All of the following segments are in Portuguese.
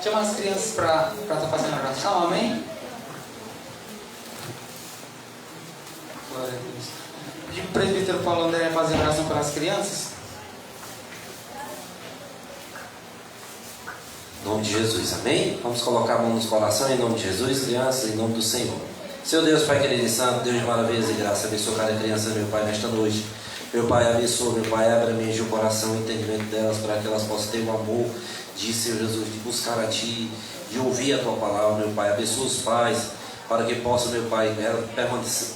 Chama as crianças para estar fazendo oração, amém? Glória a Deus. Pedir para o presbítero Paulo André fazer oração pelas crianças. Em nome de Jesus, amém? Vamos colocar a mão nos corações, em nome de Jesus, crianças, em nome do Senhor. Seu Deus, Pai querido e santo, Deus de maravilhas e graça, abençoa cada criança, meu Pai, nesta noite. Meu Pai, abençoa, meu Pai, abre a mente, o coração, o entendimento delas, para que elas possam ter o amor de Senhor Jesus, de buscar a Ti, de ouvir a Tua palavra, meu Pai. Abençoa os pais, para que possam, meu Pai,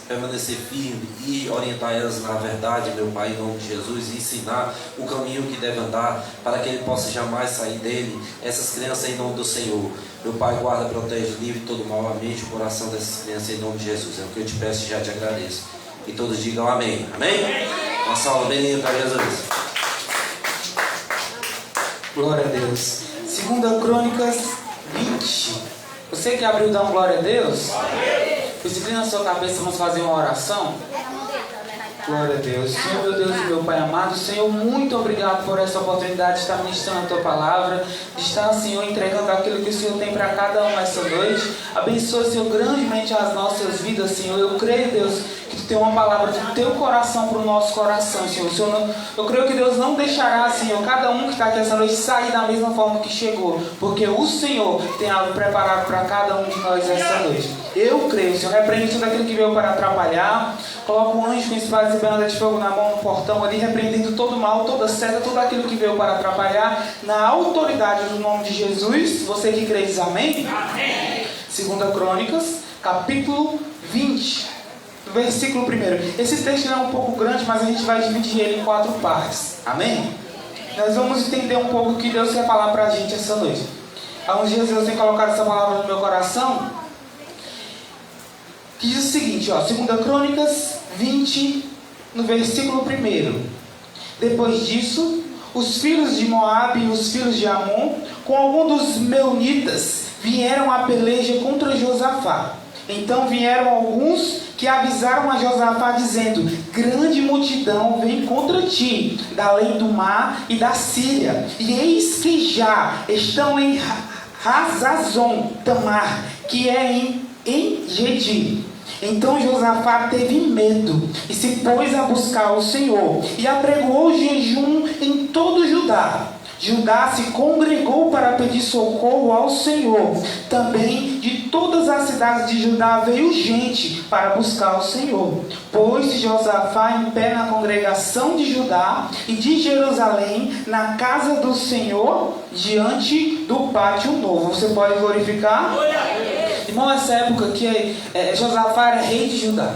permanecer firme e orientar elas na verdade, meu Pai, em nome de Jesus, e ensinar o caminho que deve andar, para que ele possa jamais sair dele. Essas crianças, em nome do Senhor, meu Pai, guarda, protege, livre todo mal, a mente, o coração dessas crianças, em nome de Jesus. É o que eu te peço e já te agradeço. E todos digam amém. Amém? Uma salva bem linda para Jesus. Glória a Deus. 2 Crônicas 20. Você que abriu, dá um glória a Deus. Incline na sua cabeça, vamos fazer uma oração. Glória a Deus. Senhor, meu Deus e meu Pai amado, Senhor, muito obrigado por essa oportunidade de estar ministrando a Tua palavra, de estar, Senhor, entregando aquilo que o Senhor tem para cada um essa noite. Abençoa, Senhor, grandemente as nossas vidas, Senhor. Eu creio, Deus, que Tu tem uma palavra do Teu coração para o nosso coração, Senhor. Eu creio que Deus não deixará, Senhor, cada um que está aqui essa noite sair da mesma forma que chegou, porque o Senhor tem algo preparado para cada um de nós essa noite. Eu creio, Senhor, repreende tudo aquilo que veio para atrapalhar. Coloca um anjo com espada e pena de fogo na mão no portão ali, repreendendo todo mal, toda seta, tudo aquilo que veio para atrapalhar, na autoridade do nome de Jesus. Você que crê, diz amém? Amém. 2 Crônicas, capítulo 20, versículo 1. Esse texto é um pouco grande, mas a gente vai dividir ele em 4 partes. Amém? Nós vamos entender um pouco o que Deus quer falar para a gente essa noite. Há uns dias Deus tem colocado essa palavra no meu coração, que diz o seguinte, 2 Crônicas 20, no versículo 1. Depois disso, os filhos de Moabe e os filhos de Amon, com algum dos meunitas, vieram à peleja contra Josafá. Então vieram alguns que avisaram a Josafá, dizendo: grande multidão vem contra ti, da além do mar e da Síria, e eis que já estão em Hazazon Tamar, que é em Engedi. Então Josafá teve medo e se pôs a buscar o Senhor e apregoou jejum em todo Judá. Judá se congregou para pedir socorro ao Senhor. Também de todas as cidades de Judá veio gente para buscar o Senhor. Pôs-se Josafá em pé na congregação de Judá e de Jerusalém, na casa do Senhor, diante do pátio novo. Você pode glorificar? Irmão, essa época que Josafá era rei de Judá.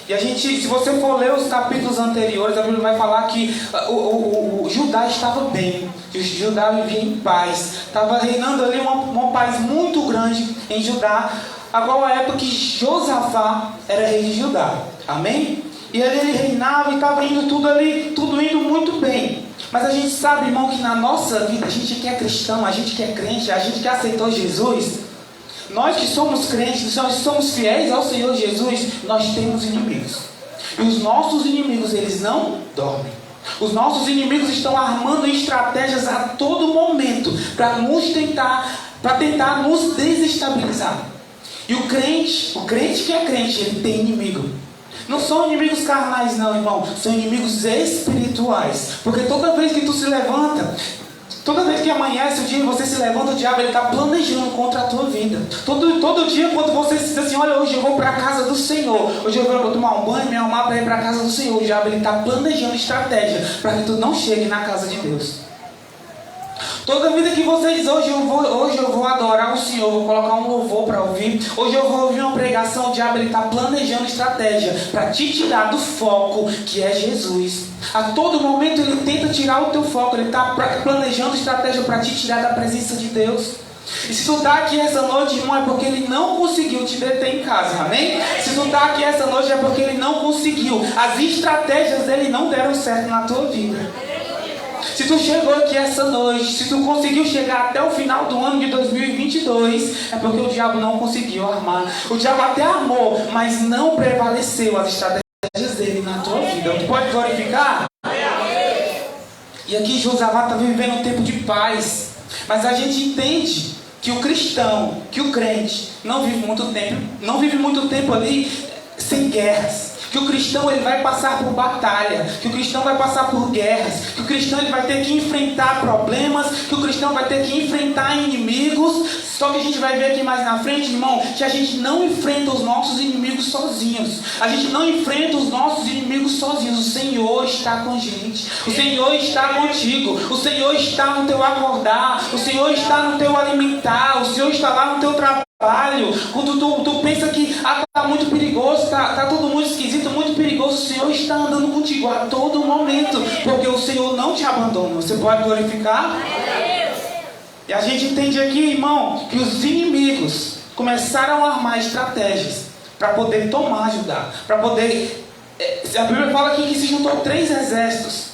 E a gente, se você for ler os capítulos anteriores, a Bíblia vai falar que o Judá estava bem. Judá vivia em paz. Estava reinando ali uma paz muito grande em Judá. Agora a época que Josafá era rei de Judá. Amém? E ali ele reinava e estava indo tudo indo muito bem. Mas a gente sabe, irmão, que na nossa vida, a gente que é cristão, a gente que é crente, a gente que aceitou Jesus, nós que somos crentes, nós que somos fiéis ao Senhor Jesus, nós temos inimigos. E os nossos inimigos, eles não dormem. Os nossos inimigos estão armando estratégias a todo momento para tentar nos desestabilizar. E o crente que é crente, ele tem inimigo. Não são inimigos carnais não, irmão. São inimigos espirituais. Porque toda vez que tu se levanta, toda vez que amanhece o dia e você se levanta, o diabo está planejando contra a tua vida. Todo dia quando você diz assim: olha, hoje eu vou para a casa do Senhor, hoje eu vou tomar um banho, me arrumar para ir para a casa do Senhor, o diabo está planejando estratégia para que tu não chegue na casa de Deus. Toda vida que você diz: hoje eu vou adorar o Senhor, vou colocar um louvor para ouvir, hoje eu vou ouvir uma pregação, o diabo está planejando estratégia para te tirar do foco que é Jesus. A todo momento ele tenta tirar o teu foco, ele está planejando estratégia para te tirar da presença de Deus. E se tu está aqui essa noite, irmão, é porque ele não conseguiu te deter em casa, amém? Se tu está aqui essa noite é porque ele não conseguiu, as estratégias dele não deram certo na tua vida. Se tu chegou aqui essa noite, se tu conseguiu chegar até o final do ano de 2022, é porque o diabo não conseguiu armar. O diabo até armou, mas não prevaleceu as estratégias dele na tua vida. Tu pode glorificar? E aqui Josafá está vivendo um tempo de paz. Mas a gente entende que o cristão, que o crente não vive muito tempo ali sem guerras. Que o cristão ele vai passar por batalha, que o cristão vai passar por guerras, que o cristão ele vai ter que enfrentar problemas, que o cristão vai ter que enfrentar inimigos. Só que a gente vai ver aqui mais na frente, irmão, que a gente não enfrenta os nossos inimigos sozinhos. A gente não enfrenta os nossos inimigos sozinhos. O Senhor está com a gente. O Senhor está contigo. O Senhor está no teu acordar. O Senhor está no teu alimentar. O Senhor está lá no teu trabalho. Quando tu pensa que está muito perigoso, está tudo muito esquisito, muito perigoso, o Senhor está andando contigo a todo momento, porque o Senhor não te abandona. Você pode glorificar? E a gente entende aqui, irmão, que os inimigos começaram a armar estratégias para poder tomar Judá, para poder... A Bíblia fala aqui que se juntou 3 exércitos,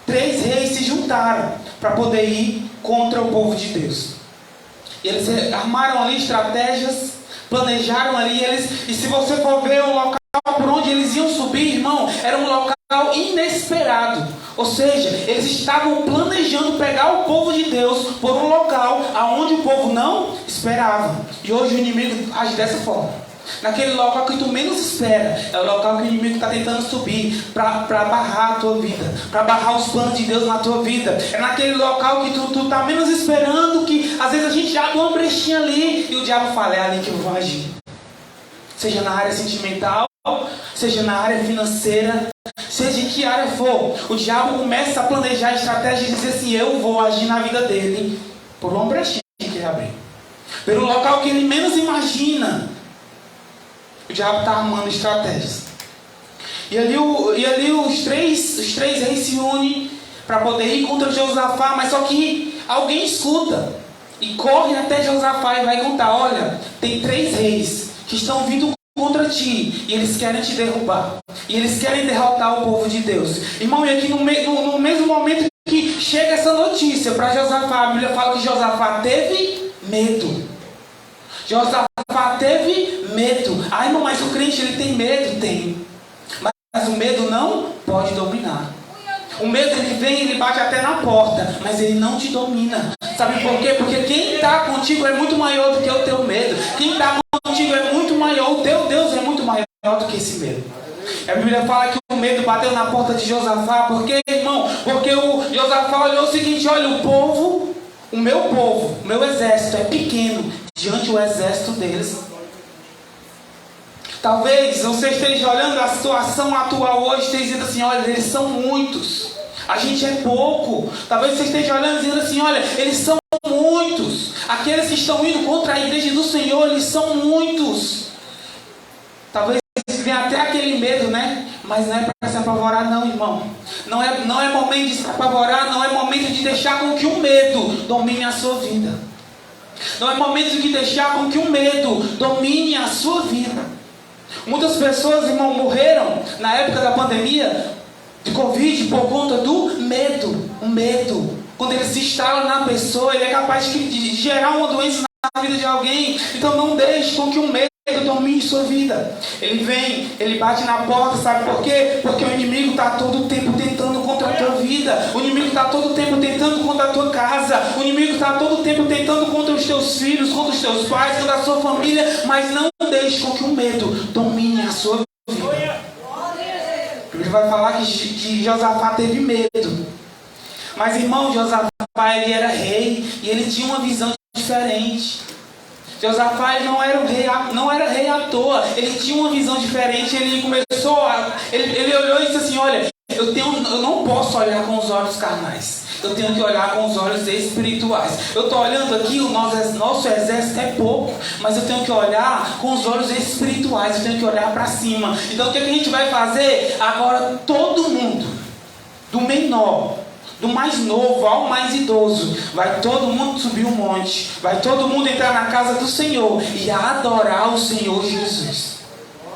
3 reis se juntaram para poder ir contra o povo de Deus. E eles armaram ali estratégias, planejaram ali, e se você for ver o local por onde eles iam subir, irmão, era um local inesperado. Ou seja, eles estavam planejando pegar o povo de Deus por um local aonde o povo não esperava. E hoje o inimigo age dessa forma. Naquele local que tu menos espera, é o local que o inimigo está tentando subir para barrar a tua vida, para barrar os planos de Deus na tua vida. É naquele local que tu está menos esperando, que às vezes a gente abre uma brechinha ali e o diabo fala, é ali que eu vou agir. Seja na área sentimental, seja na área financeira, seja em que área for, o diabo começa a planejar estratégias e dizer assim, eu vou agir na vida dele por uma brechinha que ele abriu, pelo local que ele menos imagina. O diabo está armando estratégias. E ali os três reis se unem para poder ir contra Josafá, mas só que alguém escuta e corre até Josafá e vai contar, olha, tem 3 reis que estão vindo contra ti e eles querem te derrubar. E eles querem derrotar o povo de Deus. Irmão, e aqui no mesmo momento que chega essa notícia para Josafá, a Bíblia fala que Josafá teve medo. Josafá teve medo. Ai, irmão, mas o crente ele tem medo? Tem. Mas o medo não pode dominar. O medo ele vem, ele bate até na porta, mas ele não te domina. Sabe por quê? Porque quem está contigo é muito maior do que o teu medo. Quem está contigo é muito maior. O teu Deus é muito maior do que esse medo. A Bíblia fala que o medo bateu na porta de Josafá. Por quê, irmão? Porque o Josafá olhou o seguinte, olha, o meu exército é pequeno diante do exército deles. Talvez você esteja olhando a situação atual hoje e esteja dizendo assim, olha, eles são muitos, a gente é pouco. Talvez você esteja olhando e dizendo assim, olha, eles são muitos. Aqueles que estão indo contra a igreja do Senhor, eles são muitos. Talvez venha até aquele medo, né? Mas não é para se apavorar não, irmão. Não é momento de se apavorar, não é momento de deixar com que o medo domine a sua vida. Não é momento de deixar com que o medo domine a sua vida. Muitas pessoas, irmão, morreram na época da pandemia de Covid por conta do medo. O medo, quando ele se instala na pessoa, ele é capaz de gerar uma doença na vida de alguém. Então não deixe com que o medo domine sua vida. Ele vem, ele bate na porta, sabe por quê? Porque o inimigo está todo o tempo tentando contra a tua vida. O inimigo está todo o tempo tentando contra a tua casa. O inimigo está todo o tempo tentando contra os teus filhos, contra os teus pais, contra a sua família. Mas não deixe com que o medo domine a sua vida. Ele vai falar que Josafá teve medo. Mas, irmão, Josafá ele era rei e ele tinha uma visão diferente. Josafá ele não era rei à toa. Ele tinha uma visão diferente. Ele olhou e disse assim, olha, eu não posso olhar com os olhos carnais. Eu tenho que olhar com os olhos espirituais. Eu estou olhando aqui, o nosso exército é pouco, mas eu tenho que olhar com os olhos espirituais. Eu tenho que olhar para cima. Então o que a gente vai fazer? Agora todo mundo, do menor, do mais novo ao mais idoso, vai todo mundo subir um monte, vai todo mundo entrar na casa do Senhor e adorar o Senhor Jesus.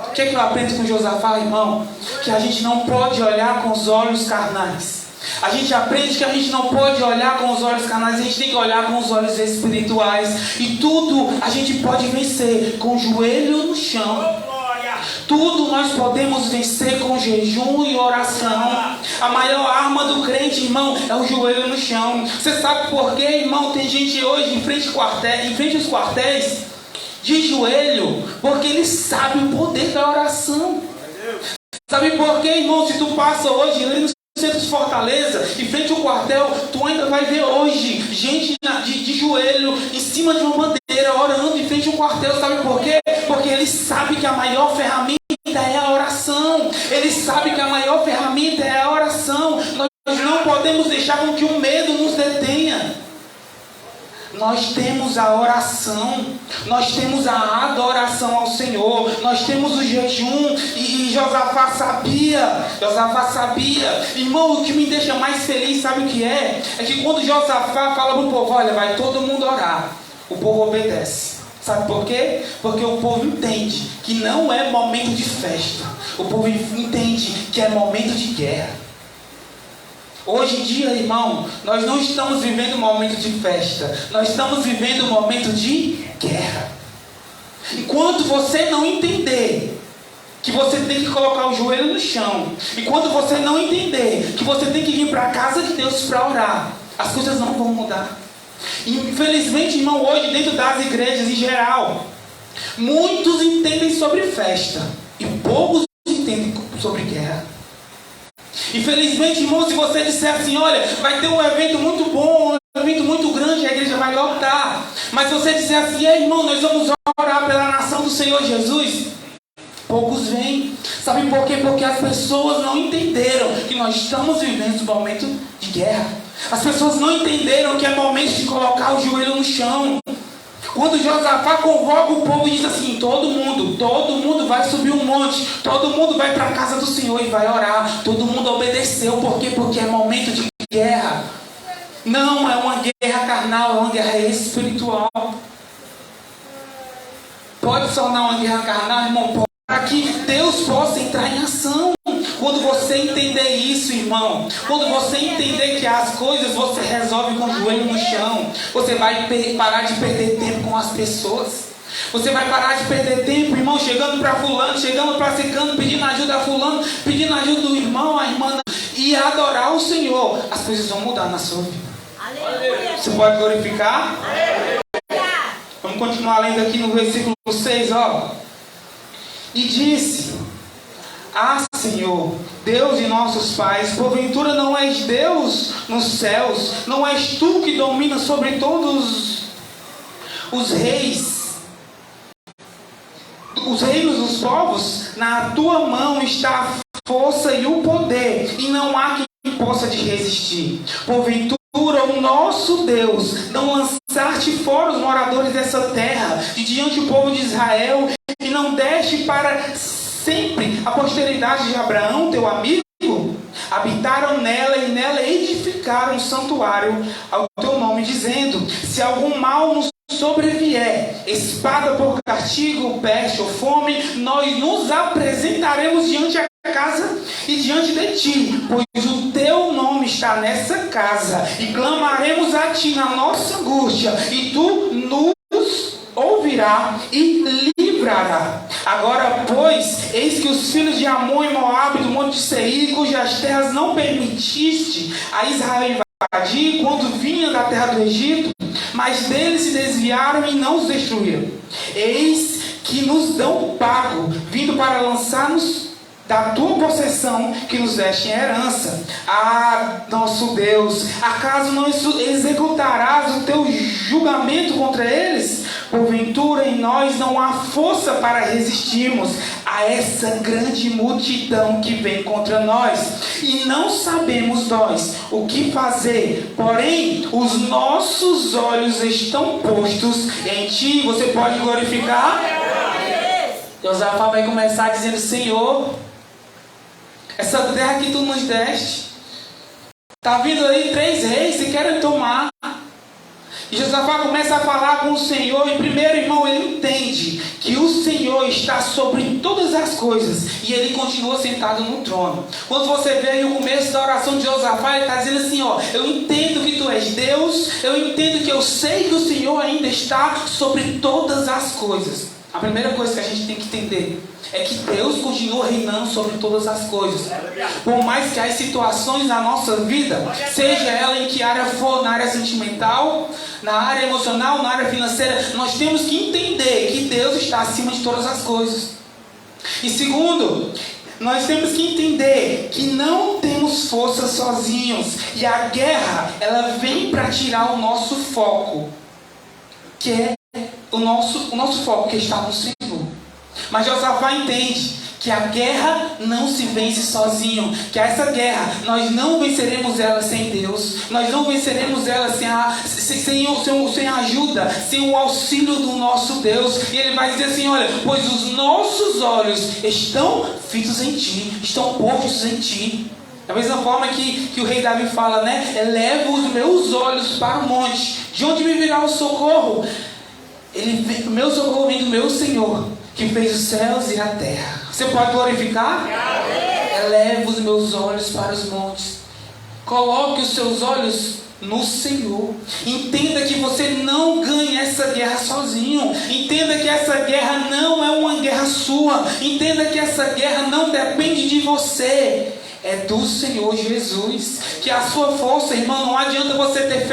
O que é que eu aprendo com Josafá, irmão? Que a gente não pode olhar com os olhos carnais. A gente aprende que a gente não pode olhar com os olhos carnais, a gente tem que olhar com os olhos espirituais. E tudo a gente pode vencer com o joelho no chão. Tudo nós podemos vencer com jejum e oração. A maior arma do crente, irmão, é o joelho no chão. Você sabe por quê, irmão? Tem gente hoje em frente aos quartéis, de joelho, porque ele sabe o poder da oração. Sabe por quê, irmão? Se tu passa hoje ali no centro de Fortaleza, em frente ao quartel, tu ainda vai ver hoje gente de joelho em cima de uma bandeira, orando em frente ao quartel. Sabe por quê? Porque ele sabe que a maior ferramenta é a oração. Ele sabe que a maior ferramenta é a oração. Nós não podemos deixar com que o medo nos detenha. Nós temos a oração, nós temos a adoração ao Senhor, nós temos o jejum, e Josafá sabia. Irmão, o que me deixa mais feliz, sabe o que é? É que quando Josafá fala para o povo, olha, vai todo mundo orar, o povo obedece. Sabe por quê? Porque o povo entende que não é momento de festa, o povo entende que é momento de guerra. Hoje em dia, irmão, nós não estamos vivendo um momento de festa, nós estamos vivendo um momento de guerra. Enquanto você não entender que você tem que colocar o joelho no chão, enquanto você não entender que você tem que vir para a casa de Deus para orar, as coisas não vão mudar. Infelizmente, irmão, hoje dentro das igrejas em geral, muitos entendem sobre festa e poucos entendem sobre guerra. Infelizmente, irmão, se você disser assim, olha, vai ter um evento muito bom, um evento muito grande, a igreja vai lotar. Mas se você disser assim, irmão, nós vamos orar pela nação do Senhor Jesus, poucos vêm. Sabe por quê? Porque as pessoas não entenderam que nós estamos vivendo um momento de guerra. As pessoas não entenderam que é momento de colocar o joelho no chão. Quando Josafá convoca o povo e diz assim, todo mundo vai subir um monte, todo mundo vai para a casa do Senhor e vai orar. Todo mundo obedeceu. Por quê? Porque é momento de guerra. Não é uma guerra carnal, é uma guerra espiritual. Pode se tornar uma guerra carnal, irmão, para que Deus possa entrar em ação. Quando você entender isso, irmão, quando você entender que as coisas você resolve com o joelho no chão, você vai parar de perder tempo com as pessoas. Você vai parar de perder tempo, irmão, chegando para fulano, chegando para ciclano, pedindo ajuda a fulano, pedindo ajuda do irmão, a irmã, e adorar o Senhor. As coisas vão mudar na sua vida. Aleluia. Você pode glorificar? Aleluia. Vamos continuar lendo aqui no versículo 6, ó. E disse: Ah, Senhor, Deus de nossos pais, porventura não és Deus nos céus? Não és tu que dominas sobre todos os reis, os reinos dos povos? Na tua mão está a força e o poder, e não há quem possa te resistir. Porventura o nosso Deus não lançaste fora os moradores dessa terra, de diante do povo de Israel, e não deste para sempre a posteridade de Abraão, teu amigo? Habitaram nela e nela edificaram um santuário ao teu nome, dizendo: se algum mal nos sobrevier, espada por castigo, peste ou fome, nós nos apresentaremos diante da casa e diante de ti, pois o teu nome está nessa casa, e clamaremos a ti na nossa angústia, e tu nos ouvirá e livrará. Agora, pois, eis que os filhos de Amon e Moabe do monte de Seir, cujas terras não permitiste a Israel invadir quando vinha da terra do Egito, mas deles se desviaram e não os destruíram. Eis que nos dão pago, vindo para lançar-nos da tua possessão que nos deste em herança. Ah, nosso Deus, acaso não executarás o teu julgamento contra eles? Porventura em nós não há força para resistirmos a essa grande multidão que vem contra nós, e não sabemos nós o que fazer, porém os nossos olhos estão postos em ti. Você pode glorificar? Josafá vai começar dizendo: Senhor, essa terra que tu nos deste, está vindo aí 3 reis que querem tomar. E Josafá começa a falar com o Senhor. E primeiro, irmão, ele entende que o Senhor está sobre todas as coisas, e ele continua sentado no trono. Quando você vê aí o começo da oração de Josafá, ele está dizendo assim, ó: eu entendo que tu és Deus, eu entendo que eu sei que o Senhor ainda está sobre todas as coisas. A primeira coisa que a gente tem que entender é que Deus continua reinando sobre todas as coisas. Por mais que as situações na nossa vida, seja ela em que área for, na área sentimental, na área emocional, na área financeira, nós temos que entender que Deus está acima de todas as coisas. E segundo, nós temos que entender que não temos força sozinhos. E a guerra, ela vem para tirar o nosso foco, que é o nosso foco que está no Senhor. Mas Josafá entende que a guerra não se vence sozinho, que essa guerra, nós não venceremos ela sem Deus, nós não venceremos ela sem a ajuda, sem o auxílio do nosso Deus. E ele vai dizer assim, olha, pois os nossos olhos estão fitos em ti, estão postos em ti. Da mesma forma que o rei Davi fala, né? Elevo os meus olhos para o monte, de onde me virá o socorro? O meu socorro vem do meu Senhor, que fez os céus e a terra. Você pode glorificar? Eleve os meus olhos para os montes. Coloque os seus olhos no Senhor. Entenda que você não ganha essa guerra sozinho. Entenda que essa guerra não é uma guerra sua. Entenda que essa guerra não depende de você. É do Senhor Jesus. Que a sua força, irmão, não adianta você ter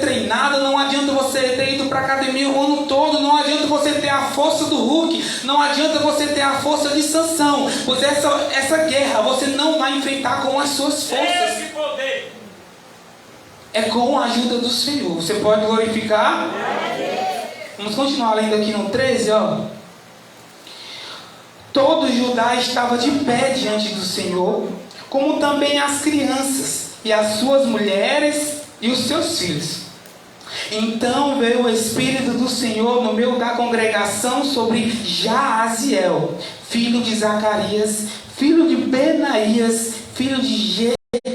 treinado, não adianta você ter ido para a academia o ano todo, não adianta você ter a força do Hulk, não adianta você ter a força de Sansão, pois essa guerra você não vai enfrentar com as suas forças. É com a ajuda do Senhor. Você pode glorificar? Vamos continuar lendo aqui no 13, ó. Todo Judá estava de pé diante do Senhor, como também as crianças e as suas mulheres e os seus filhos. Então veio o Espírito do Senhor no meio da congregação sobre Jaaziel, filho de Zacarias, filho de Benaías, filho de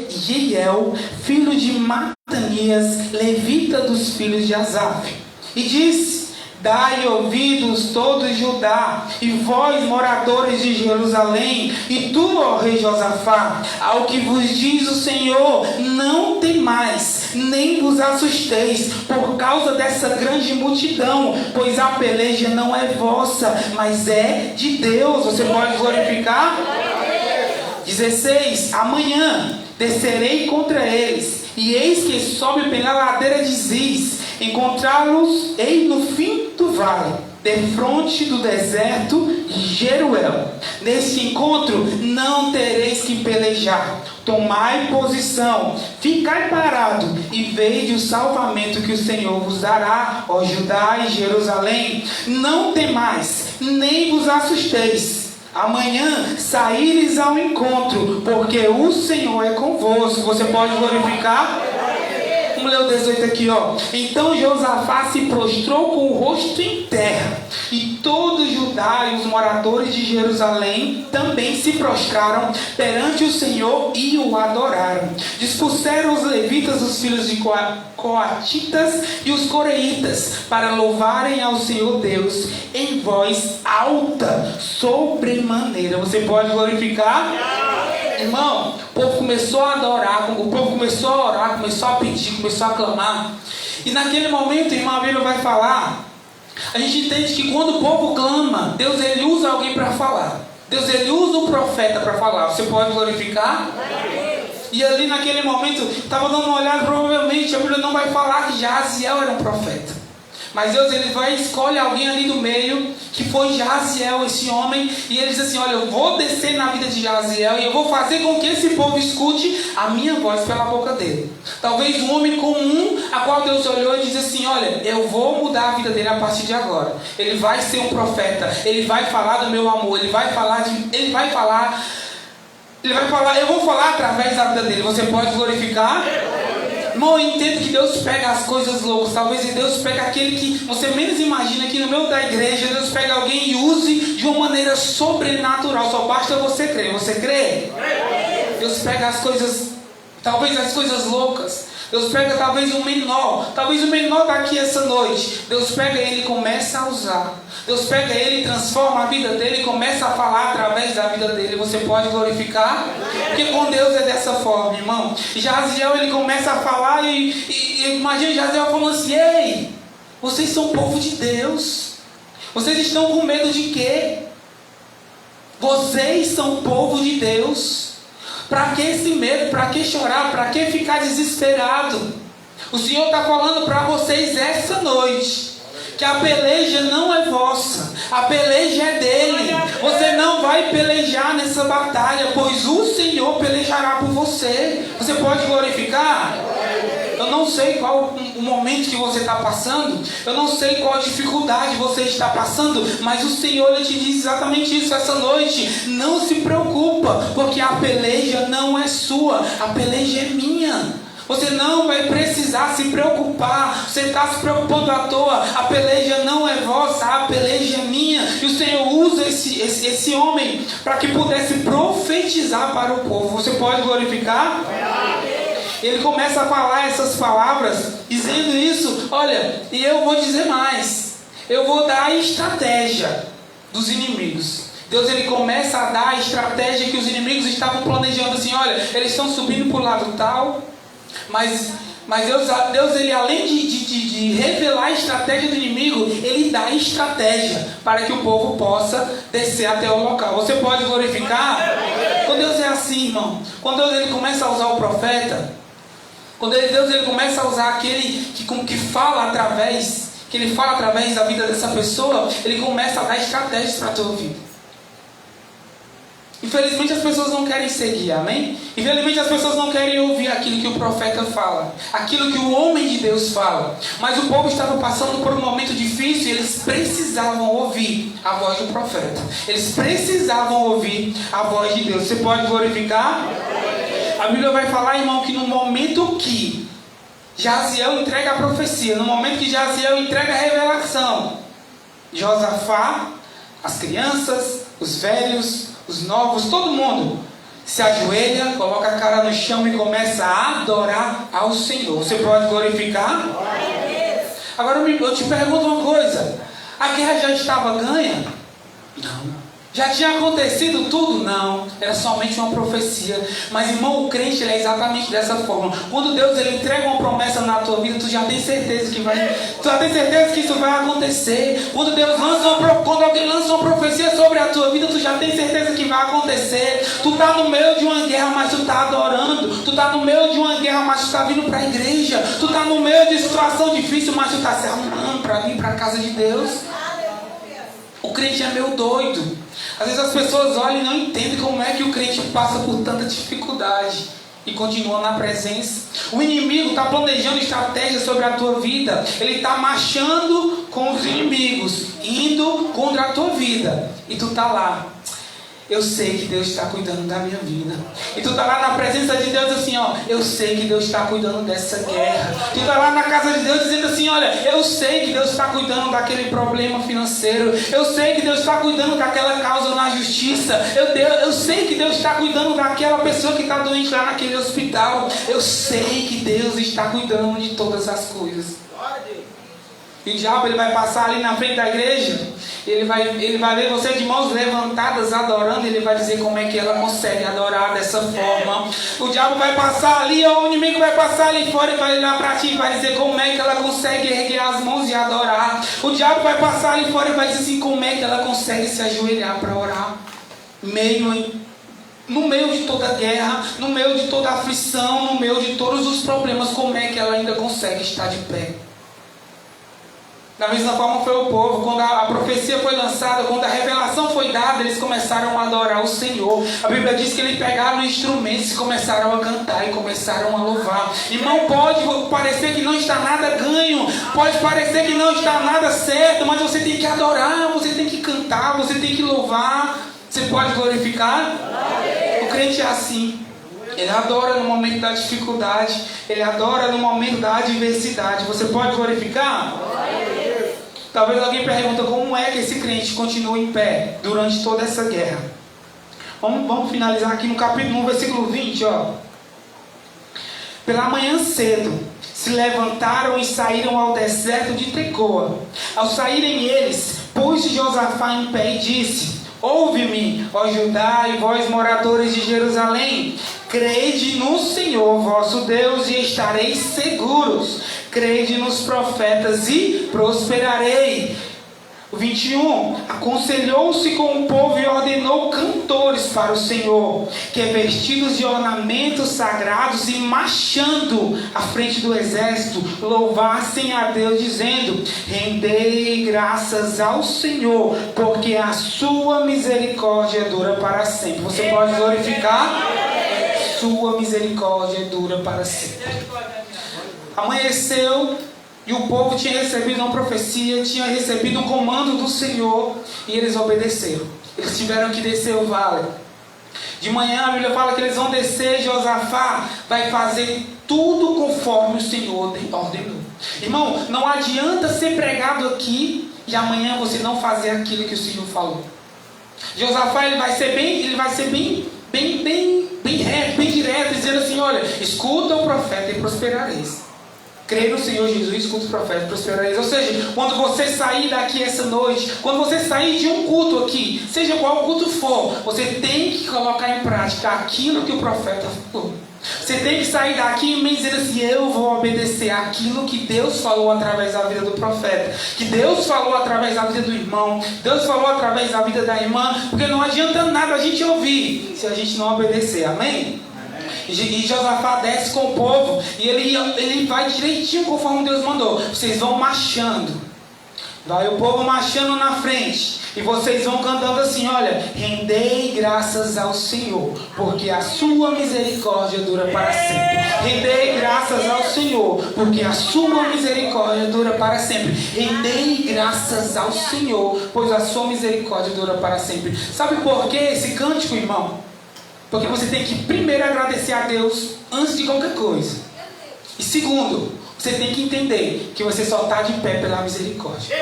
Jeiel, filho de Matanias, levita dos filhos de Asaf. E disse: dai ouvidos todos Judá, e vós moradores de Jerusalém, e tu, ó rei Josafá, ao que vos diz o Senhor, não temais, nem vos assusteis, por causa dessa grande multidão, pois a peleja não é vossa, mas é de Deus. Você pode glorificar? 16. Amanhã descerei contra eles, e eis que sobe pela ladeira de Ziz. Encontrá-los ei no fim do vale, defronte do deserto de Jeruel. Nesse encontro não tereis que pelejar. Tomai posição, ficai parado e vede o salvamento que o Senhor vos dará, ó Judá e Jerusalém. Não temais, nem vos assusteis. Amanhã saíres ao encontro, porque o Senhor é convosco. Você pode glorificar? Vamos ler o 18 aqui, ó. Então Josafá se prostrou com o rosto em terra, e todo Judá e os moradores de Jerusalém também se prostraram perante o Senhor e o adoraram. Dispuseram os levitas, os filhos de coatitas e os coreitas, para louvarem ao Senhor Deus em voz alta, sobremaneira. Você pode glorificar? Irmão, o povo começou a adorar, o povo começou a orar, começou a pedir, começou a clamar. E naquele momento, irmão, a Bíblia vai falar, a gente entende que quando o povo clama, Deus ele usa alguém para falar. Deus ele usa o profeta para falar. Você pode glorificar? E ali naquele momento, estava dando uma olhada, provavelmente a Bíblia não vai falar que Jaaziel era um profeta. Mas Deus ele vai escolhe alguém ali do meio, que foi Jaaziel, esse homem, e ele diz assim: olha, eu vou descer na vida de Jaaziel e eu vou fazer com que esse povo escute a minha voz pela boca dele. Talvez um homem comum, a qual Deus olhou e disse assim: olha, eu vou mudar a vida dele a partir de agora. Ele vai ser um profeta, ele vai falar do meu amor, eu vou falar através da vida dele. Você pode glorificar? Irmão, eu entendo que Deus pega as coisas loucas. Talvez Deus pega aquele que você menos imagina, aqui no meio da igreja. Deus pega alguém e use de uma maneira sobrenatural. Só basta você crer. Você crê? Deus pega as coisas, talvez as coisas loucas. Deus pega talvez o menor está aqui essa noite. Deus pega ele e começa a usar. Deus pega ele e transforma a vida dele e começa a falar através da vida dele. Você pode glorificar? Porque com Deus é dessa forma, irmão. Jaaziel ele começa a falar e imagina Jaaziel falando assim: ei, vocês são povo de Deus. Vocês estão com medo de quê? Vocês são povo de Deus. Para que esse medo? Para que chorar? Para que ficar desesperado? O Senhor está falando para vocês essa noite que a peleja não é vossa, a peleja é dele. Você não vai pelejar nessa batalha, pois o Senhor pelejará por você. Você pode glorificar? Eu não sei qual o momento que você está passando, eu não sei qual dificuldade você está passando, mas o Senhor ele te diz exatamente isso essa noite. Não se preocupa, porque a peleja não é sua, a peleja é minha. Você não vai precisar se preocupar. Você está se preocupando à toa. A peleja não é vossa, a peleja é minha. E o Senhor usa esse homem para que pudesse profetizar para o povo. Você pode glorificar? Ele começa a falar essas palavras, dizendo isso. Olha, e eu vou dizer mais. Eu vou dar a estratégia dos inimigos. Deus ele começa a dar a estratégia que os inimigos estavam planejando. Assim, olha, eles estão subindo para o lado tal. Mas Deus ele, além de revelar a estratégia do inimigo, ele dá a estratégia para que o povo possa descer até o local. Você pode glorificar? Quando Deus é assim, irmão, quando Deus ele começa a usar o profeta, quando Deus ele começa a usar aquele que fala através, que ele fala através da vida dessa pessoa, ele começa a dar estratégias para a tua vida. Infelizmente as pessoas não querem seguir, amém? Infelizmente as pessoas não querem ouvir aquilo que o profeta fala, aquilo que o homem de Deus fala. Mas o povo estava passando por um momento difícil e eles precisavam ouvir a voz do profeta. Eles precisavam ouvir a voz de Deus. Você pode glorificar? A Bíblia vai falar, irmão, que no momento que Jaziel entrega a profecia, no momento que Jaziel entrega a revelação, Josafá, as crianças, os velhos, os novos, todo mundo se ajoelha, coloca a cara no chão e começa a adorar ao Senhor. Você pode glorificar? Agora eu te pergunto uma coisa: a guerra já estava ganha? Não. Já tinha acontecido tudo? Não. Era somente uma profecia. Mas, irmão, o crente ele é exatamente dessa forma. Quando Deus ele entrega uma promessa na tua vida, tu já tem certeza que vai. Tu já tem certeza que isso vai acontecer. Quando quando alguém lança uma profecia sobre a tua vida, tu já tem certeza que vai acontecer. Tu está no meio de uma guerra, mas tu está adorando. Tu está no meio de uma guerra, mas tu está vindo para a igreja. Tu está no meio de situação difícil, mas tu está se arrumando para vir para a casa de Deus. O crente é meio doido. Às vezes as pessoas olham e não entendem como é que o crente passa por tanta dificuldade e continua na presença. O inimigo está planejando estratégias sobre a tua vida. Ele está marchando com os inimigos, indo contra a tua vida. E tu está lá. Eu sei que Deus está cuidando da minha vida. E tu está lá na presença de Deus assim, ó. Eu sei que Deus está cuidando dessa guerra. Tu está lá na casa de Deus dizendo assim, olha, eu sei que Deus está cuidando daquele problema financeiro. Eu sei que Deus está cuidando daquela causa na justiça. Eu sei que Deus está cuidando daquela pessoa que está doente lá naquele hospital. Eu sei que Deus está cuidando de todas as coisas. E o diabo ele vai passar ali na frente da igreja. Ele vai ver você de mãos levantadas adorando. Ele vai dizer como é que ela consegue adorar dessa forma. O diabo vai passar ali, ou o inimigo vai passar ali fora e vai olhar para ti e vai dizer como é que ela consegue erguer as mãos e adorar. O diabo vai passar ali fora e vai dizer assim, como é que ela consegue se ajoelhar para orar. No meio de toda a guerra, no meio de toda a aflição, no meio de todos os problemas, como é que ela ainda consegue estar de pé? Da mesma forma foi o povo. Quando a profecia foi lançada, quando a revelação foi dada, eles começaram a adorar o Senhor. A Bíblia diz que eles pegaram instrumentos e começaram a cantar e começaram a louvar. Irmão, pode parecer que não está nada ganho, pode parecer que não está nada certo, mas você tem que adorar, você tem que cantar, você tem que louvar. Você pode glorificar? O crente é assim. Ele adora no momento da dificuldade, ele adora no momento da adversidade. Você pode glorificar? Talvez alguém pergunte como é que esse crente continua em pé durante toda essa guerra. Vamos finalizar aqui no versículo 20, ó. Pela manhã cedo se levantaram e saíram ao deserto de Tecoa. Ao saírem eles, pôs Josafá em pé e disse: ouve-me, ó Judá e vós moradores de Jerusalém. Crede no Senhor vosso Deus e estareis seguros. Crede nos profetas e prosperarei. O 21, aconselhou-se com o povo e ordenou cantores para o Senhor, que vestidos de ornamentos sagrados e marchando à frente do exército, louvassem a Deus dizendo: rendei graças ao Senhor, porque a sua misericórdia dura para sempre. Você pode glorificar? Sua misericórdia dura para sempre. Amanheceu e o povo tinha recebido uma profecia, tinha recebido um comando do Senhor, e eles obedeceram. Eles tiveram que descer o vale. De manhã a Bíblia fala que eles vão descer, Josafá vai fazer tudo conforme o Senhor ordenou. Irmão, não adianta ser pregado aqui e amanhã você não fazer aquilo que o Senhor falou. Josafá ele vai ser bem reto, bem direto, dizendo assim: olha, escuta o profeta e prosperareis. Crê no Senhor Jesus, escuta os profetas, prosperareis. Ou seja, quando você sair daqui essa noite, quando você sair de um culto aqui, seja qual culto for, você tem que colocar em prática aquilo que o profeta falou. Você tem que sair daqui e me dizer assim: eu vou obedecer aquilo que Deus falou através da vida do profeta, que Deus falou através da vida do irmão, Deus falou através da vida da irmã, porque não adianta nada a gente ouvir se a gente não obedecer, amém? E Josafá desce com o povo e ele vai direitinho conforme Deus mandou. Vocês vão marchando, vai o povo marchando na frente, e vocês vão cantando assim: olha, rendei graças ao Senhor, porque a sua misericórdia dura para sempre. Rendei graças ao Senhor, porque a sua misericórdia dura para sempre. Rendei graças ao Senhor, pois a sua misericórdia dura para sempre. Sabe por que esse cântico, irmão? Porque você tem que primeiro agradecer a Deus antes de qualquer coisa. E segundo, você tem que entender que você só está de pé pela misericórdia.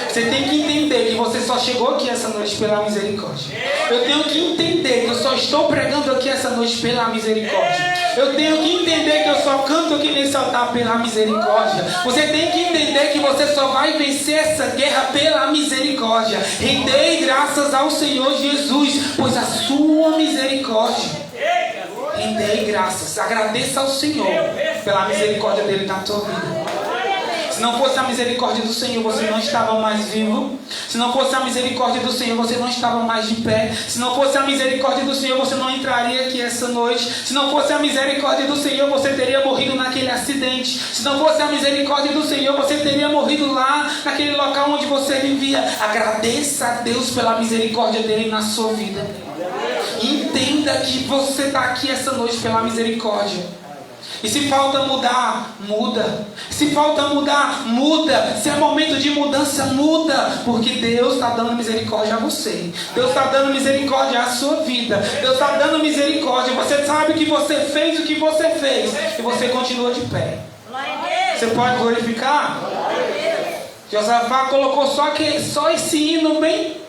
Você tem que entender que você só chegou aqui essa noite pela misericórdia. Eu tenho que entender que eu só estou pregando aqui essa noite pela misericórdia. Eu tenho que entender que eu só canto aqui nesse altar pela misericórdia. Você tem que entender que você só vai vencer essa guerra pela misericórdia. Rendei graças ao Senhor Jesus, pois a sua misericórdia. Rendei graças, agradeça ao Senhor pela misericórdia dele na tua vida. Se não fosse a misericórdia do Senhor, você não estava mais vivo. Se não fosse a misericórdia do Senhor, você não estava mais de pé. Se não fosse a misericórdia do Senhor, você não entraria aqui essa noite. Se não fosse a misericórdia do Senhor, você teria morrido naquele acidente. Se não fosse a misericórdia do Senhor, você teria morrido lá naquele local onde você vivia. Agradeça a Deus pela misericórdia dele na sua vida. Entenda que você está aqui essa noite pela misericórdia. E se falta mudar, muda. Se falta mudar, muda. Se é momento de mudança, muda. Porque Deus está dando misericórdia a você. Deus está dando misericórdia à sua vida. Deus está dando misericórdia. Você sabe que você fez o que você fez. E você continua de pé. Você pode glorificar? Josafá colocou só esse hino bem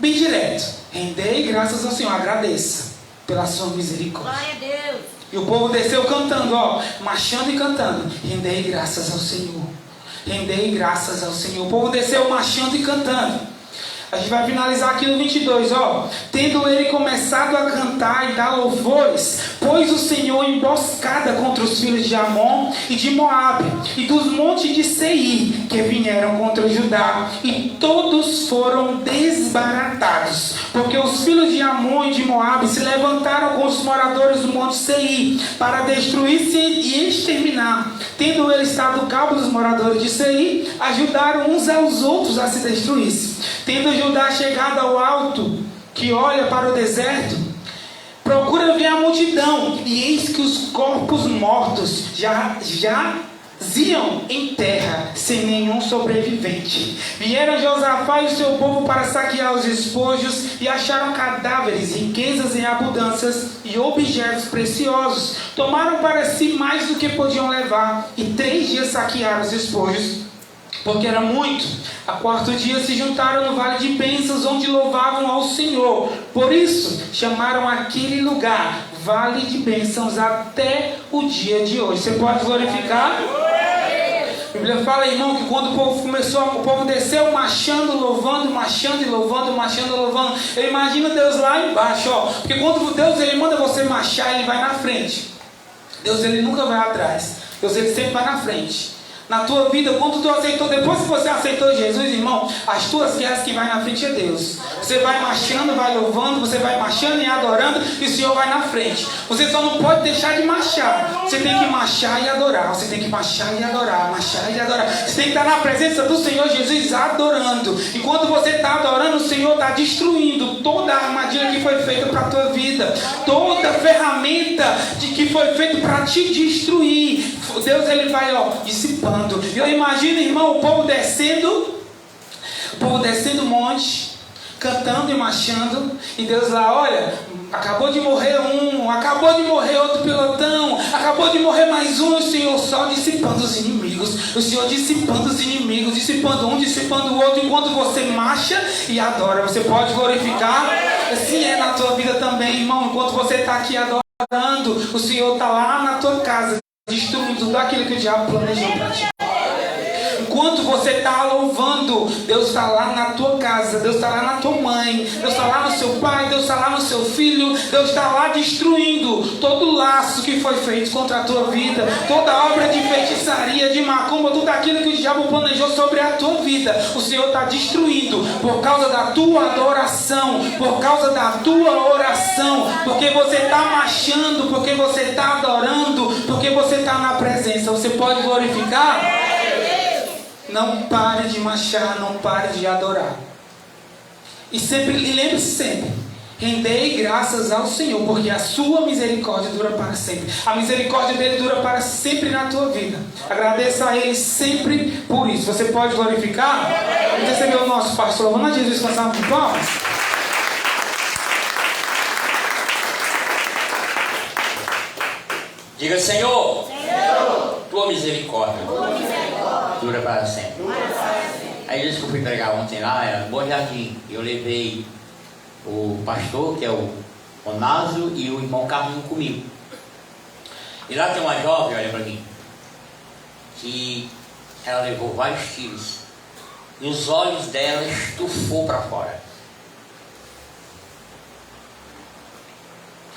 direto. Rendei graças ao Senhor. Agradeça pela sua misericórdia. Glória a Deus. E o povo desceu cantando, marchando e cantando. Rendei graças ao Senhor. Rendei graças ao Senhor. O povo desceu marchando e cantando. A gente vai finalizar aqui no 22, Tendo ele começado a cantar e dar louvores, pôs o Senhor emboscada contra os filhos de Amon e de Moabe, e dos montes de Seir, que vieram contra Judá, e todos foram desbaratados, porque os filhos de Amon e de Moabe se levantaram com os moradores do monte Seir, para destruir-se e exterminar. Tendo ele estado cabo dos moradores de Seir, ajudaram uns aos outros a se destruir-se. Tendo Judá chegado ao alto, que olha para o deserto, procura ver a multidão, e eis que os corpos mortos já jaziam em terra, sem nenhum sobrevivente. Vieram Josafá e o seu povo para saquear os despojos, e acharam cadáveres, riquezas em abundâncias e objetos preciosos. Tomaram para si mais do que podiam levar, e 3 dias saquearam os despojos, porque era muito. A 4º dia se juntaram no vale de bênçãos, onde louvavam ao Senhor. Por isso chamaram aquele lugar Vale de Bênçãos até o dia de hoje. Você pode glorificar? A Bíblia fala, irmão, que quando o povo desceu marchando, louvando, marchando e louvando, marchando e louvando. Eu imagino Deus lá embaixo, porque quando Deus ele manda você marchar, ele vai na frente. Deus ele nunca vai atrás. Deus ele sempre vai na frente. na tua vida, quando tu aceitou, depois que você aceitou Jesus, irmão, as tuas guerras que vai na frente é Deus. Você vai marchando, vai louvando, você vai marchando e adorando, e o Senhor vai na frente. Você só não pode deixar de marchar. Você tem que marchar e adorar. Você tem que marchar e adorar, marchar e adorar. Você tem que estar na presença do Senhor Jesus adorando. E quando você está adorando, o Senhor está destruindo toda a armadilha que foi feita para a tua vida, toda a ferramenta que foi feita para te destruir. Deus, ele vai dissipando. Eu imagino, irmão, o povo descendo o monte, cantando e marchando, e Deus lá, olha, acabou de morrer um, acabou de morrer outro pelotão, acabou de morrer mais um, e o Senhor só dissipando os inimigos, o Senhor dissipando os inimigos, dissipando um, dissipando o outro, enquanto você marcha e adora. Você pode glorificar? Assim é na tua vida também, irmão. Enquanto você está aqui adorando, o Senhor está lá na tua casa, destruindo tudo aquilo que o diabo planejou para ti. Enquanto você está louvando, Deus está lá na tua casa, Deus está lá na tua mãe, Deus está lá no seu pai, Deus está lá no seu filho, Deus está lá destruindo todo o laço que foi feito contra a tua vida, toda obra de feitiçaria, de macumba, tudo aquilo que o diabo planejou sobre a tua vida. O Senhor está destruindo por causa da tua adoração, por causa da tua oração, porque você está marchando, porque você está adorando, porque você está na presença. Você pode glorificar? Não pare de marchar, não pare de adorar. E lembre-se sempre, rendei graças ao Senhor, porque a sua misericórdia dura para sempre. A misericórdia dele dura para sempre na tua vida. Agradeça a ele sempre por isso. Você pode glorificar? Vamos receber o nosso pastor. Vamos a Jesus com essa de palmas. Diga, Senhor, tua misericórdia dura para sempre. A igreja que eu fui pregar ontem lá era Bom Jardim. Eu levei o pastor, que é o Onásio, e o irmão Carlinho comigo. E lá tem uma jovem, olha para mim, que ela levou vários tiros e os olhos dela estufou para fora.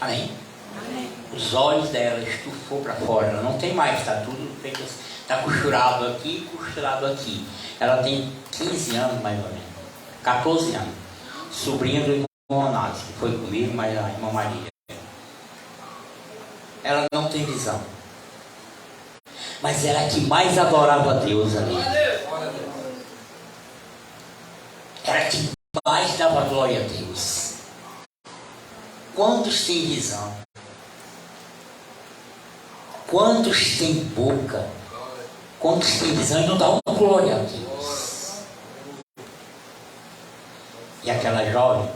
Amém? Amém. Os olhos dela estufou para fora. Ela não tem mais, está tudo feito assim. Está costurado aqui, costurado aqui. Ela tem 15 anos mais ou menos, 14 anos. Sobrinha do irmão Onásio, que foi comigo, mas a irmã Maria. Ela não tem visão, mas ela é que mais adorava a Deus ali. Era que mais dava glória a Deus. Quantos têm visão? Quantos têm boca? Quantos têm visão e não dá uma glória a Deus? E aquela jovem,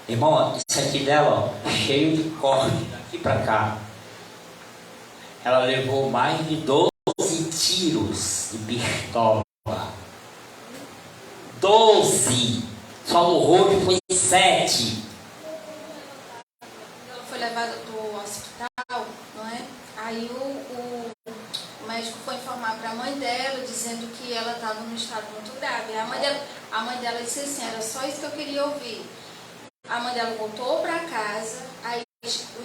irmão, isso aqui dela, cheio de corte, daqui para cá. Ela levou mais de 12 tiros de pistola. 12! Só no rosto foi 7. Ela foi levada do hospital, não é? Aí o médico foi informar para a mãe dela, dizendo que ela estava num estado muito grave. A mãe dela disse assim, era só isso que eu queria ouvir. A mãe dela voltou para casa, aí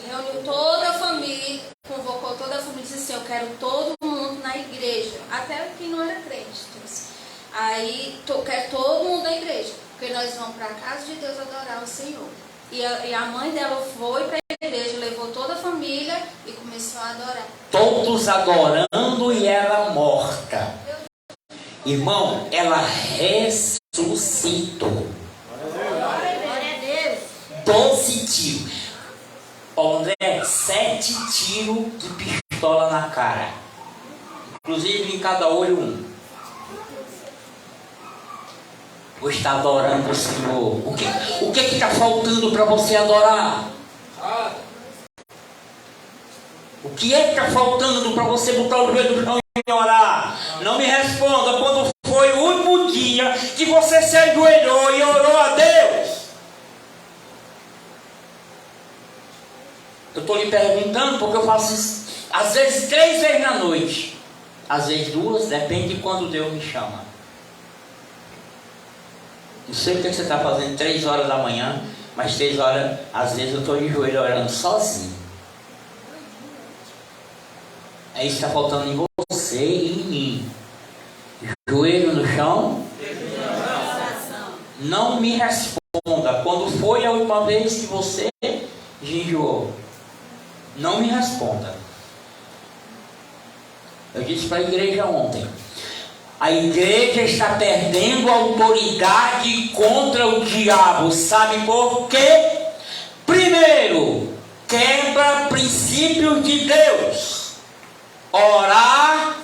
reuniu toda a família, convocou toda a família e disse assim, eu quero todo mundo na igreja, até quem não era crente. Disse. Aí, quero todo mundo na igreja, porque nós vamos para a casa de Deus adorar o Senhor. E a mãe dela foi para a igreja, levou toda a família e começou a adorar. Todos adorando e ela morta. Irmão, ela ressuscitou. Glória a Deus. 12 tiros. André, 7 tiros de pistola na cara. Inclusive em cada olho um. Você está adorando o Senhor. O que está faltando para você adorar? O que é que está faltando para você botar o joelho no chão e orar? Não me responda. Quando foi o último dia que você se ajoelhou e orou a Deus? Eu estou lhe perguntando porque eu faço isso, às vezes 3 vezes na noite. Às vezes 2, depende de quando Deus me chama. Não sei o que você está fazendo 3 horas da manhã, mas 3 horas, às vezes eu estou de joelho orando sozinho. É isso que está faltando em você e em mim. chão. Não me responda. Quando foi a última vez que você jejuou? Não me responda. Eu disse para a igreja ontem. A igreja está perdendo autoridade contra o diabo. Sabe por quê? Primeiro, quebra princípios de Deus. Orar,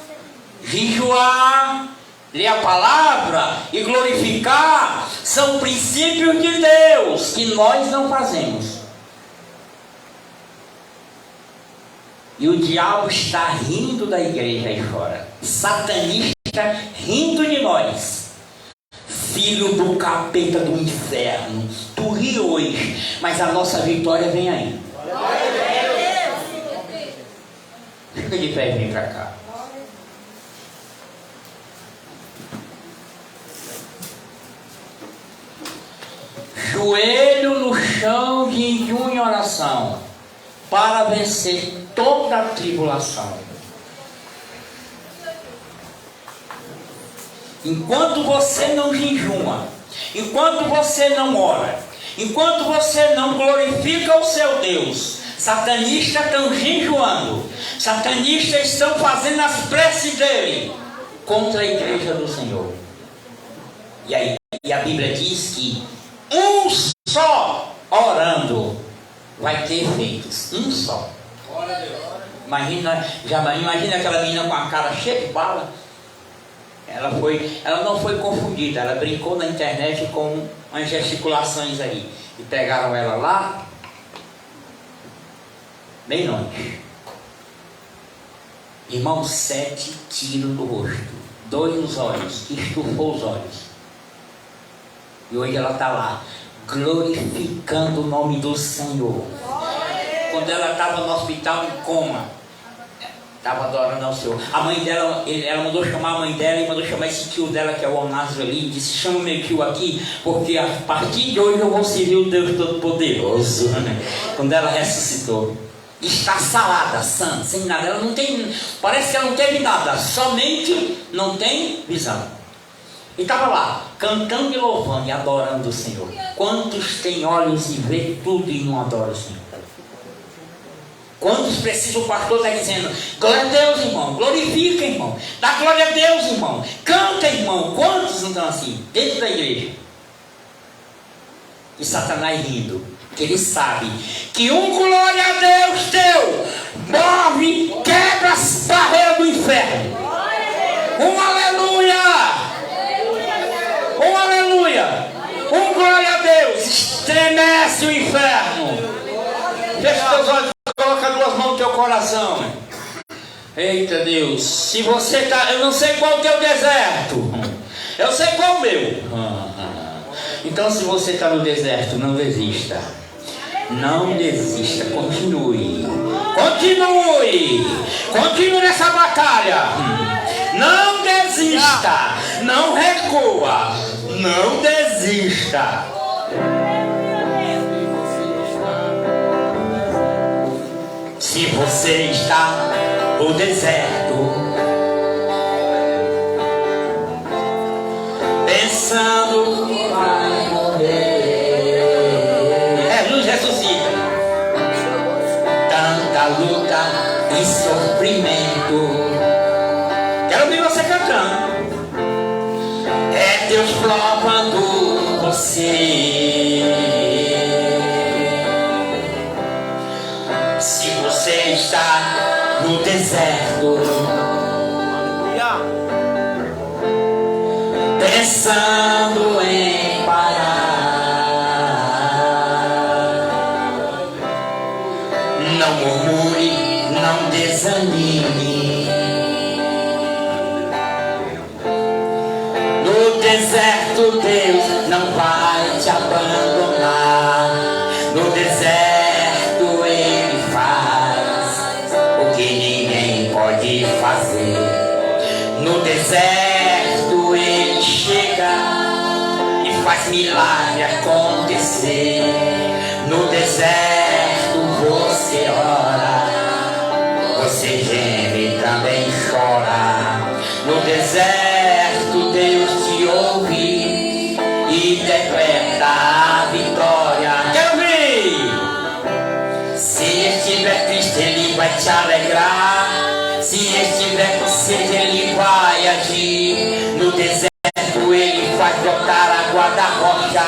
jejuar, ler a palavra e glorificar são princípios de Deus que nós não fazemos. E o diabo está rindo da igreja aí fora. Satanista rindo de nós. Filho do capeta do inferno. Tu ri hoje, mas a nossa vitória vem aí. Fica de pé e vem pra cá. Joelho no chão, jejum em oração, para vencer toda a tribulação. Enquanto você não jejuma, enquanto você não ora, enquanto você não glorifica o seu Deus, satanistas estão jejuando, satanistas estão fazendo as preces dele contra a igreja do Senhor. E a Bíblia diz que um só orando vai ter efeitos. Um só. Imagina aquela menina com a cara cheia de bala. Ela não foi confundida. Ela brincou na internet com umas gesticulações aí. E pegaram ela lá, bem longe. Irmão, 7 tiros no rosto, 2 nos olhos, estufou os olhos. E hoje ela está lá, glorificando o nome do Senhor. Quando ela estava no hospital em coma, estava adorando ao Senhor. A mãe dela, ela mandou chamar a mãe dela e mandou chamar esse tio dela, que é o Onásio ali, e disse: chama o meu tio aqui, porque a partir de hoje eu vou servir o Deus Todo-Poderoso. Quando ela ressuscitou, está salada, sã, sem nada. Ela não tem, parece que ela não teve nada, somente não tem visão. E estava lá, cantando e louvando e adorando o Senhor. Quantos têm olhos e vê tudo e não adoram o Senhor? Quantos precisam, o pastor está dizendo: glória a Deus, irmão, glorifica, irmão, dá glória a Deus, irmão, canta, irmão. Quantos não estão assim, dentro da igreja? E Satanás rindo, que ele sabe que um glória a Deus teu move, quebra as barreiras do inferno. Um aleluia! Um aleluia! Um glória a Deus! Estremece o inferno! Fecha teus olhos, coloca 2 mãos no teu coração. Eita Deus! Se você está, eu não sei qual é o teu deserto, eu sei qual é o meu. Então, se você está no deserto, não desista. Não desista, continue. Continue nessa batalha. Não desista, não recua, não desista. Se você está no deserto, pensando que vai morrer, Jesus ressuscita. Tanta luta e sofrimento. Quero ouvir você cantando. É Deus provando você. Se você está no deserto, pensando em parar, não murmure, não desanime. No deserto Deus não vai te abandonar. No deserto Ele faz o que ninguém pode fazer. No deserto Ele chega e faz milagre acontecer. No deserto você ora, você geme e também chora. No deserto Deus te alegrar. Se estiver com sede, ele vai agir. No deserto ele faz brotar água da rocha.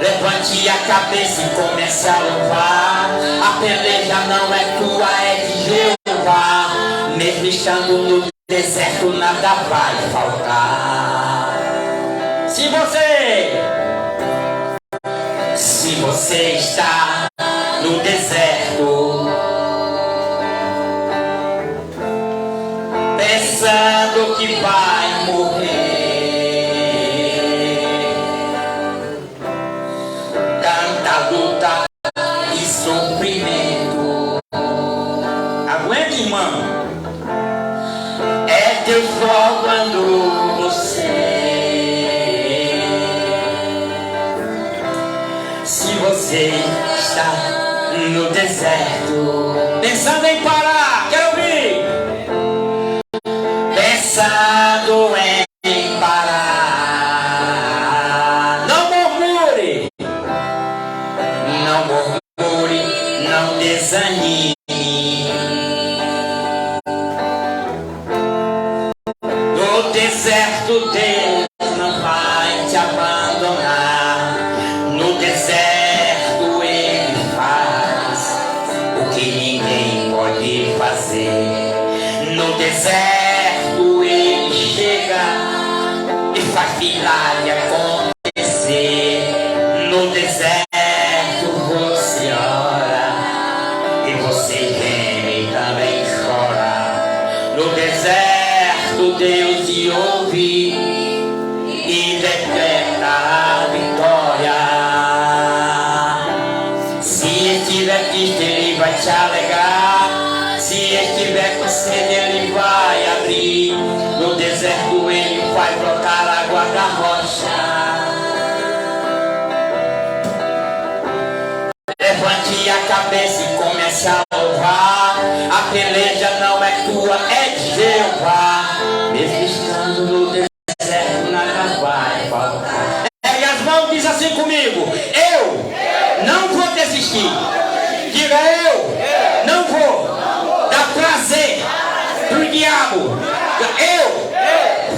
Levante a cabeça e comece a louvar. A peleja não é tua, é de Jeová. Mesmo estando no deserto, nada vai faltar. Se você está no deserto, pensando que vai morrer, tanta luta e sofrimento, aguenta, irmão. É Deus provando você. Se você está no deserto, pensando em parar, quero ouvir. Pensando em parar, não murmure, não desanime. No deserto Deus não vai te abandonar. No deserto Ele faz o que ninguém pode fazer. No deserto Ele chega e faz milagre acontecer. No deserto você ora e você geme e também chora. No deserto Deus te ouve e decreta a vitória. Se estiver triste, ele vai te alegrar. Se estiver com sede, ele vai abrir. No deserto ele vai brotar água da rocha. Levante a cabeça e comece a louvar. A peleja não é tua, é de Jeová. Mesmo estando no deserto, nada vai faltar. Pegue as mãos e diz assim comigo: eu não vou desistir. Diga: eu não vou dar prazer pro diabo. Eu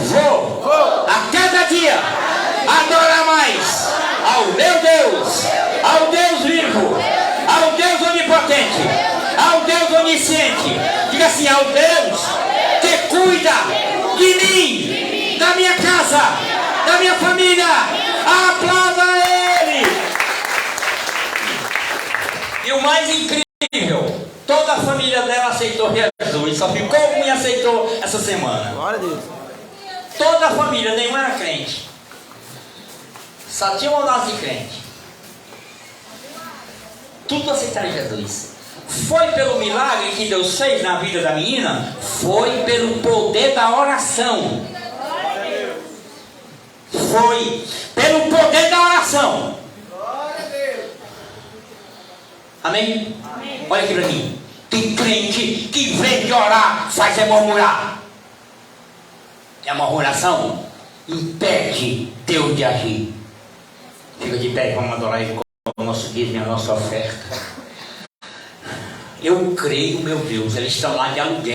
vou a cada dia adorar mais ao meu Deus, ao Deus vivo, ao Deus onipotente, ao Deus onisciente. Diga assim: ao Deus que cuida de mim, da minha casa, da minha família. Aplauda Ele. E o mais incrível, toda a família dela aceitou Jesus. Só ficou um e aceitou essa semana. Glória a Deus. Toda a família, nenhuma era crente. Só tinha um nós de crente. Tudo aceitaram Jesus. Foi pelo milagre que Deus fez na vida da menina? Foi pelo poder da oração. Foi pelo poder da oração. Amém? Amém. Olha aqui para mim. Tem crente que em vez de orar faz murmurar. E a murmuração impede Deus de agir. Fica de pé, vamos adorar Ele com o nosso dízimo e a nossa oferta. Eu creio, meu Deus, eles estão lá de aluguel.